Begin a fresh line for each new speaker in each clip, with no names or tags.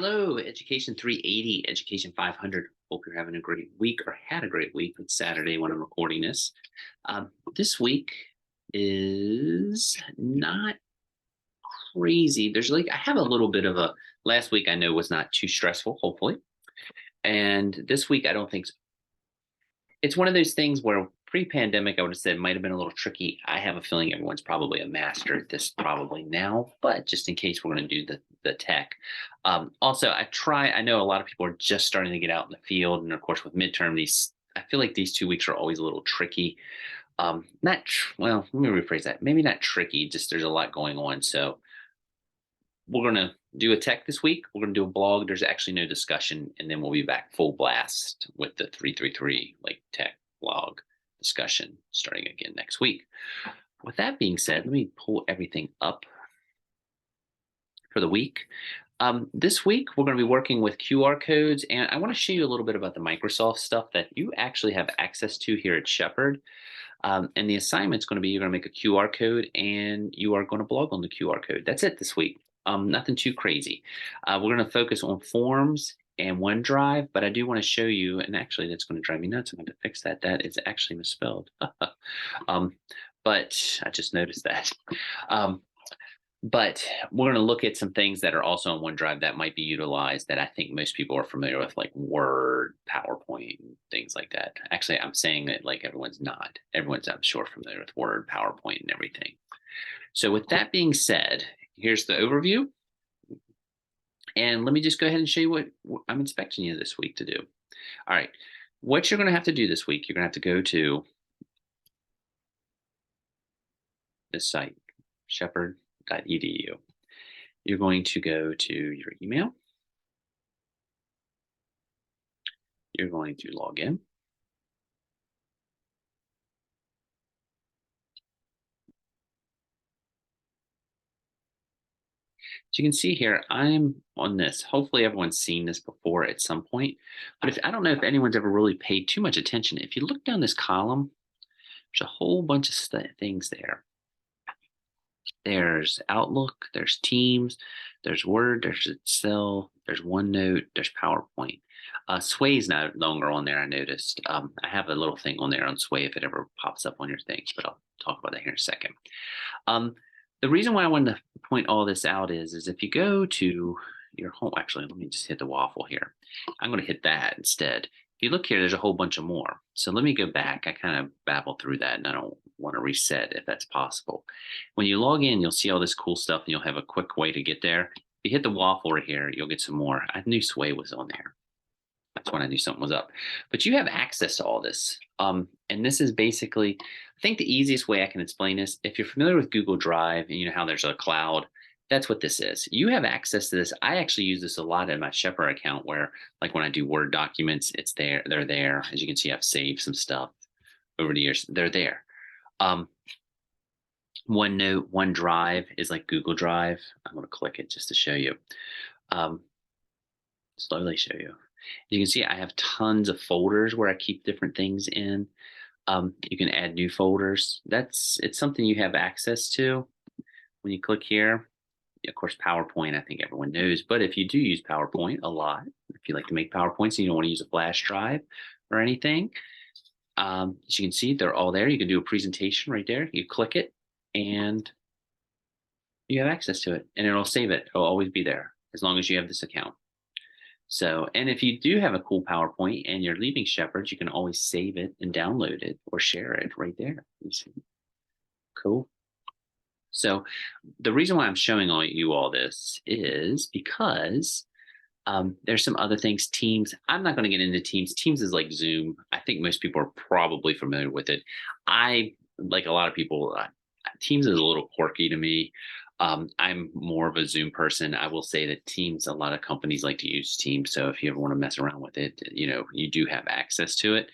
Hello, Education 380, Education 500. Hope you're having a great week or had a great week. It's Saturday when I'm recording this. This week is not crazy. I have a little bit of a, last week I know was not too stressful, hopefully. And this week I don't think so. It's one of those things where pre-pandemic I would have said might have been a little tricky. I have a feeling everyone's probably a master at this probably now, but just in case we're going to do the tech. Also, I know a lot of people are just starting to get out in the field, and of course with midterm, I feel like these 2 weeks are always a little tricky. Well, let me rephrase that. Maybe not tricky, just there's a lot going on. So we're going to do a tech this week. We're going to do a blog. There's actually no discussion, and then we'll be back full blast with the 333 like tech blog discussion starting again next week. With that being said, let me pull everything up for the week. This week, we're going to be working with QR codes, and I want to show you a little bit about the Microsoft stuff that you actually have access to here at Shepherd. And the assignment's going to be you're going to make a QR code, and you are going to blog on the QR code. That's it this week. Nothing too crazy. We're going to focus on forms and OneDrive, but I do want to show you, and actually that's going to drive me nuts. I'm going to fix that. That is actually misspelled. But I just noticed that. But we're going to look at some things that are also on OneDrive that might be utilized that I think most people are familiar with, like Word, PowerPoint, and things like that. Actually, I'm saying that like everyone's not. Everyone's, I'm sure, familiar with Word, PowerPoint, and everything. So with that being said, here's the overview. And let me just go ahead and show you what I'm expecting you this week to do. All right. What you're going to have to do this week, you're going to have to go to this site, shepherd.edu. You're going to go to your email. You're going to log in. So you can see here, I'm on this. Hopefully everyone's seen this before at some point. But I don't know if anyone's ever really paid too much attention. If you look down this column, there's a whole bunch of things there. There's Outlook, there's Teams, there's Word, there's Excel, there's OneNote, there's PowerPoint. Sway is no longer on there, I noticed. I have a little thing on there on Sway if it ever pops up on your things, but I'll talk about that here in a second. The reason why I wanted to point all this out is if you go to your home, actually, let me just hit the waffle here. I'm going to hit that instead. If you look here, there's a whole bunch of more. So let me go back. I kind of babbled through that, and I don't want to reset if that's possible. When you log in, you'll see all this cool stuff, and you'll have a quick way to get there. If you hit the waffle right here, you'll get some more. I knew Sway was on there. That's when I knew something was up. But you have access to all this. And this is basically, I think the easiest way I can explain this, if you're familiar with Google Drive and you know how there's a cloud, that's what this is. You have access to this. I actually use this a lot in my Shepherd account where, like when I do Word documents, it's there. They're there. As you can see, I've saved some stuff over the years. They're there. OneNote, OneDrive is like Google Drive. I'm going to click it just to show you. Slowly show you. You can see I have tons of folders where I keep different things in. You can add new folders. It's something you have access to when you click here. Of course, PowerPoint, I think everyone knows, but if you do use PowerPoint a lot, if you like to make PowerPoints and you don't want to use a flash drive or anything, as you can see, they're all there. You can do a presentation right there. You click it and you have access to it, and it'll save it. It'll always be there as long as you have this account. So, and if you do have a cool PowerPoint and you're leaving Shepherd, you can always save it and download it or share it right there. You see? Cool. So the reason why I'm showing you all this is because there's some other things. Teams, I'm not going to get into Teams. Teams is like Zoom. I think most people are probably familiar with it. Like a lot of people, Teams is a little quirky to me. I'm more of a Zoom person. I will say that Teams, a lot of companies like to use Teams. So if you ever want to mess around with it, you do have access to it.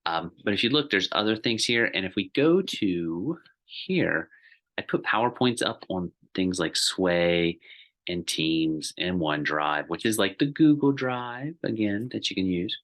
But if you look, there's other things here. And if we go to here, I put PowerPoints up on things like Sway and Teams and OneDrive, which is like the Google Drive, again, that you can use.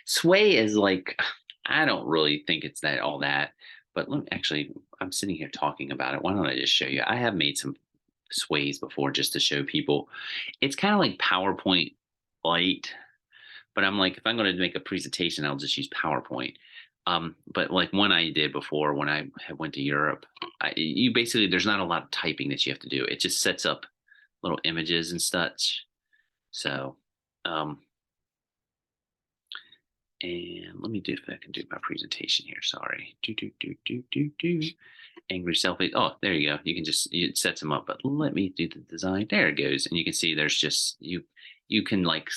Sway is like, I don't really think it's all that. But actually, I'm sitting here talking about it. Why don't I just show you? I have made some sways before just to show people. It's kind of like PowerPoint light, but I'm like, if I'm going to make a presentation, I'll just use PowerPoint. But like one I did before when I had went to Europe, you basically there's not a lot of typing that you have to do. It just sets up little images and such. So, um, and let me do if I can do my presentation here. Sorry. Do. Angry selfie. Oh, there you go. You can just it sets them up. But let me do the design. There it goes, and you can see there's just you can like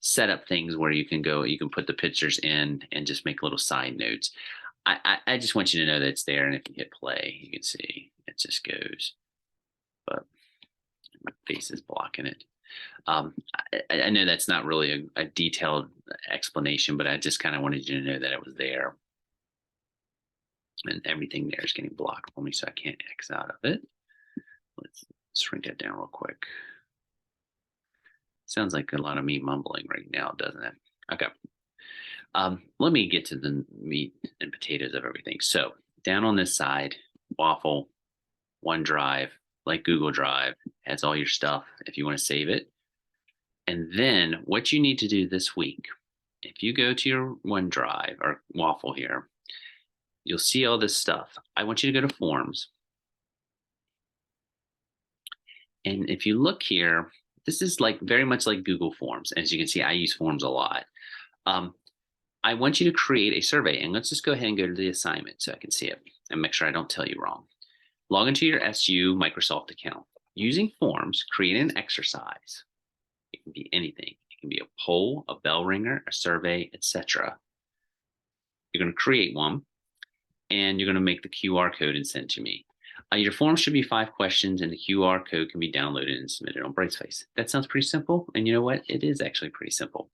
set up things where you can go. You can put the pictures in and just make little side notes. I just want you to know that it's there, and if you hit play, you can see it just goes. But my face is blocking it. I know that's not really a detailed explanation, but I just kind of wanted you to know that it was there. And everything there is getting blocked for me, so I can't X out of it. Let's shrink that down real quick. Sounds like a lot of me mumbling right now, doesn't it? Okay. Let me get to the meat and potatoes of everything. So down on this side, Waffle, OneDrive, like Google Drive, has all your stuff if you want to save it. And then what you need to do this week, if you go to your OneDrive or Waffle here, you'll see all this stuff. I want you to go to Forms. And if you look here, this is like very much like Google Forms. As you can see, I use Forms a lot. I want you to create a survey, and let's just go ahead and go to the assignment so I can see it and make sure I don't tell you wrong. Log into your SU Microsoft account. Using Forms, create an exercise. It can be anything. It can be a poll, a bell ringer, a survey, etc. You're going to create one, and you're going to make the QR code and send to me. Your form should be 5 questions, and the QR code can be downloaded and submitted on Brightspace. That sounds pretty simple, and you know what? It is actually pretty simple.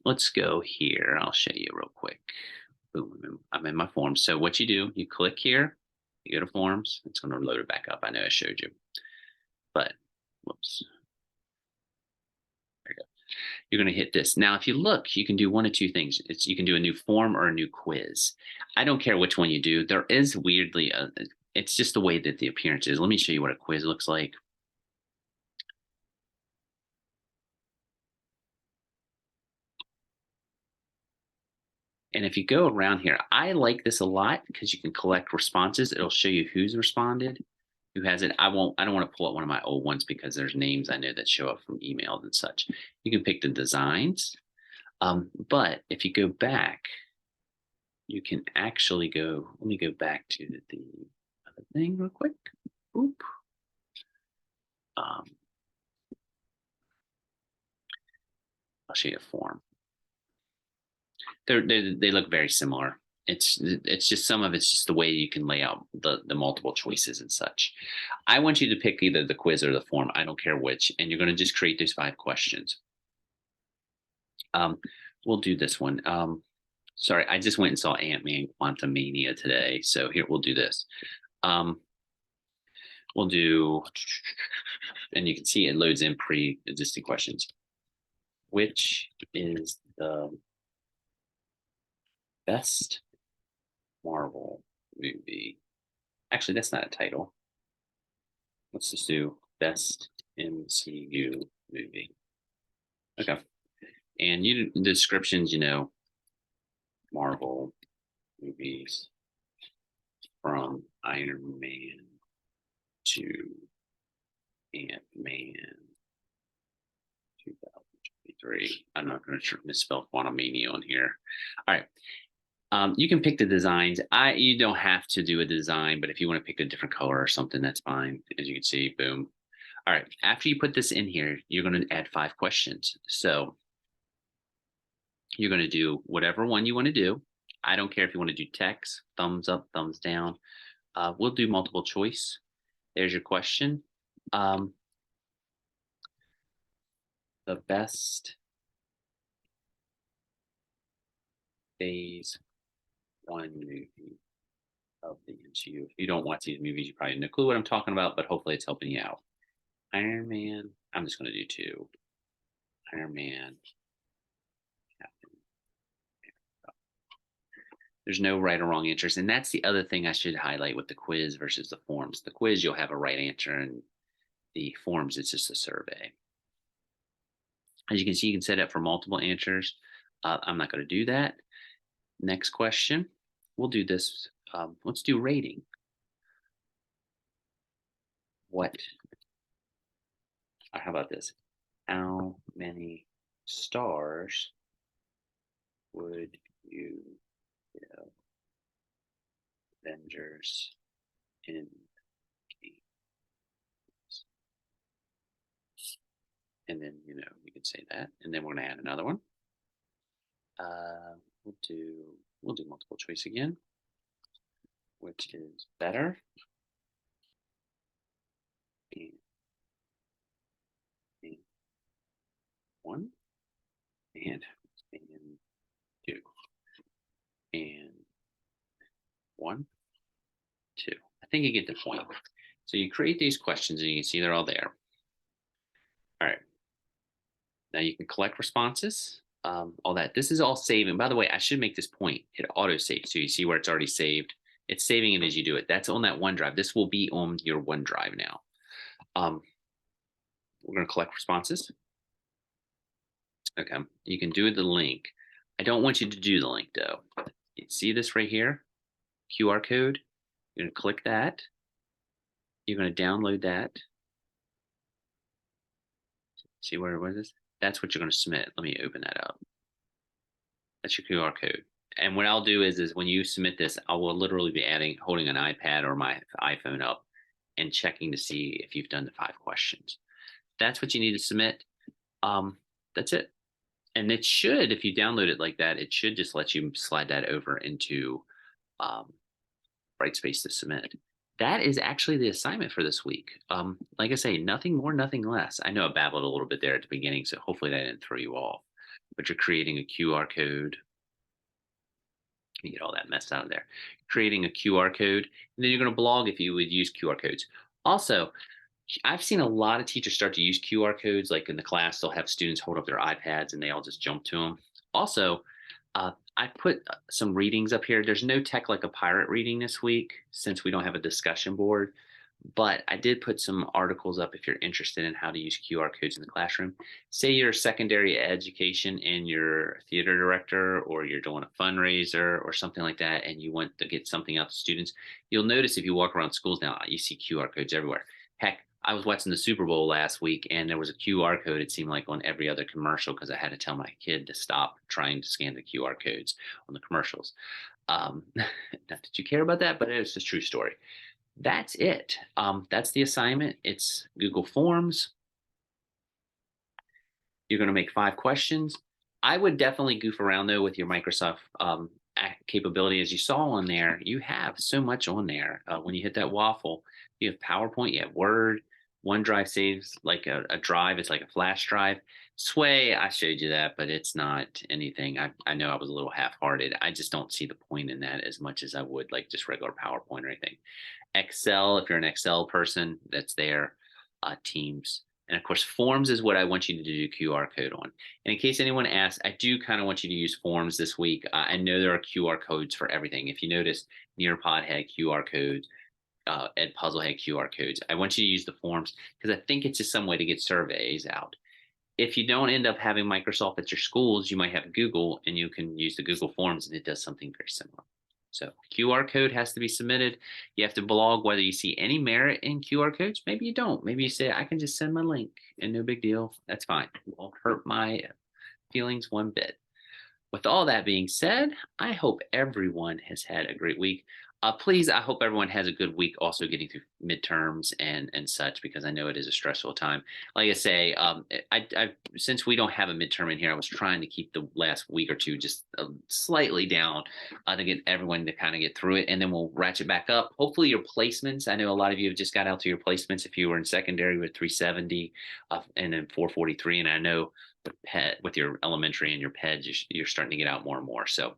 Let's go here. I'll show you real quick. Boom, I'm in my form. So what you do, you click here, you go to Forms. It's going to load it back up. I know I showed you, but whoops. There you go. You're going to hit this. Now, if you look, you can do one of two things. You can do a new form or a new quiz. I don't care which one you do. There is weirdly it's just the way that the appearance is. Let me show you what a quiz looks like. And if you go around here, I like this a lot because you can collect responses. It'll show you who's responded, who has it. I don't want to pull up one of my old ones because there's names I know that show up from emails and such. You can pick the designs. But if you go back, you can actually go, let me go back to the other thing real quick. Boop. I'll show you a form. They look very similar. It's just some of it's just the way you can lay out the multiple choices and such. I want you to pick either the quiz or the form. I don't care which, and you're going to just create those 5 questions. We'll do this one. Sorry, I just went and saw Ant-Man Quantumania today, so here we'll do this. We'll do, and you can see it loads in pre-existing questions. Which is the best Marvel movie? Actually, that's not a title. Let's just do best MCU movie. Okay. And the descriptions, Marvel movies from Iron Man to Ant-Man 2023. I'm not going to misspell Quantumania on here. All right. You can pick the designs. You don't have to do a design, but if you want to pick a different color or something, that's fine. As you can see, boom. All right. After you put this in here, you're going to add 5 questions. So you're going to do whatever one you want to do. I don't care if you want to do text, thumbs up, thumbs down. We'll do multiple choice. There's your question. The best Phase 1 movie of the MCU. If you don't watch these movies, you probably have no clue what I'm talking about, but hopefully it's helping you out. Iron Man. I'm just going to do 2. Iron Man. Captain. There's no right or wrong answers. And that's the other thing I should highlight with the quiz versus the forms. The quiz, you'll have a right answer, and the forms, it's just a survey. As you can see, you can set it up for multiple answers. I'm not going to do that. Next question. We'll do this. Let's do rating. How about this? How many stars would you give Avengers in games? And then, you can say that. And then we're going to add another one. We'll do multiple choice again. Which is better? And one. And two. And one, two. I think you get the point. So you create these questions and you can see they're all there. All right. Now you can collect responses, all that. This is all saving. By the way, I should make this point. It auto saves. So you see where it's already saved. It's saving it as you do it. That's on that OneDrive. This will be on your OneDrive now. We're going to collect responses. Okay. You can do the link. I don't want you to do the link though. You see this right here? QR code. You're going to click that. You're going to download that. See where it was? That's what you're going to submit. Let me open that up. That's your QR code. And what I'll do is when you submit this, I will literally be holding an iPad or my iPhone up and checking to see if you've done the 5 questions. That's what you need to submit. That's it. And it should, if you download it like that, it should just let you slide that over into Brightspace to submit. That is actually the assignment for this week. Like I say, nothing more, nothing less. I know I babbled a little bit there at the beginning, so hopefully that didn't throw you off. But you're creating a QR code. Let me get all that mess out of there. Creating a QR code, and then you're going to blog if you would use QR codes. Also, I've seen a lot of teachers start to use QR codes. Like in the class, they'll have students hold up their iPads and they all just jump to them. Also, I put some readings up here. There's no Tech Like a Pirate reading this week since we don't have a discussion board, but I did put some articles up if you're interested in how to use QR codes in the classroom. Say you're secondary education and you're a theater director, or you're doing a fundraiser or something like that, and you want to get something out to students. You'll notice if you walk around schools now, you see QR codes everywhere. Heck, I was watching the Super Bowl last week and there was a QR code, it seemed like, on every other commercial because I had to tell my kid to stop trying to scan the QR codes on the commercials. Not that you care about that, but it's a true story. That's it. That's the assignment. It's Google Forms. You're going to make 5 questions. I would definitely goof around though with your Microsoft capability. As you saw on there, you have so much on there. When you hit that waffle, you have PowerPoint, you have Word, OneDrive saves like a drive. It's like a flash drive. Sway, I showed you that, but it's not anything. I know I was a little half-hearted. I just don't see the point in that as much as I would like just regular PowerPoint or anything. Excel, if you're an Excel person, that's there. Teams. And of course, Forms is what I want you to do QR code on. And in case anyone asks, I do kind of want you to use Forms this week. I know there are QR codes for everything. If you notice, Nearpod had QR codes. Edpuzzle had QR codes. I want you to use the Forms because I think it's just some way to get surveys out. If you don't end up having Microsoft at your schools, you might have Google, and you can use the Google Forms, and it does something very similar. So QR code has to be submitted. You have to blog whether you see any merit in QR codes. Maybe you don't. Maybe you say, I can just send my link and no big deal. That's fine. It won't hurt my feelings one bit. With all that being said, I hope everyone has had a great week. Please, I hope everyone has a good week also getting through midterms and such, because I know it is a stressful time. Like I say, since we don't have a midterm in here, I was trying to keep the last week or two just slightly down to get everyone to kind of get through it, and then we'll ratchet back up. Hopefully your placements, I know a lot of you have just got out to your placements if you were in secondary with 370 and then 443, and I know with your elementary and your PEDs, you're starting to get out more and more. So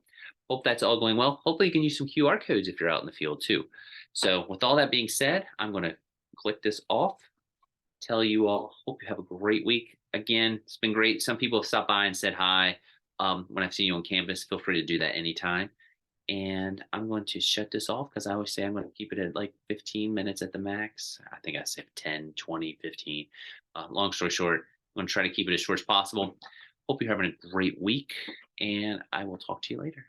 hope that's all going well. Hopefully you can use some QR codes if you're out in the field too. So with all that being said, I'm going to click this off. Tell you all, hope you have a great week. Again, it's been great. Some people have stopped by and said hi when I've seen you on campus. Feel free to do that anytime. And I'm going to shut this off because I always say I'm going to keep it at like 15 minutes at the max. I think I said 10, 20, 15. Long story short, I'm going to try to keep it as short as possible. Hope you're having a great week, and I will talk to you later.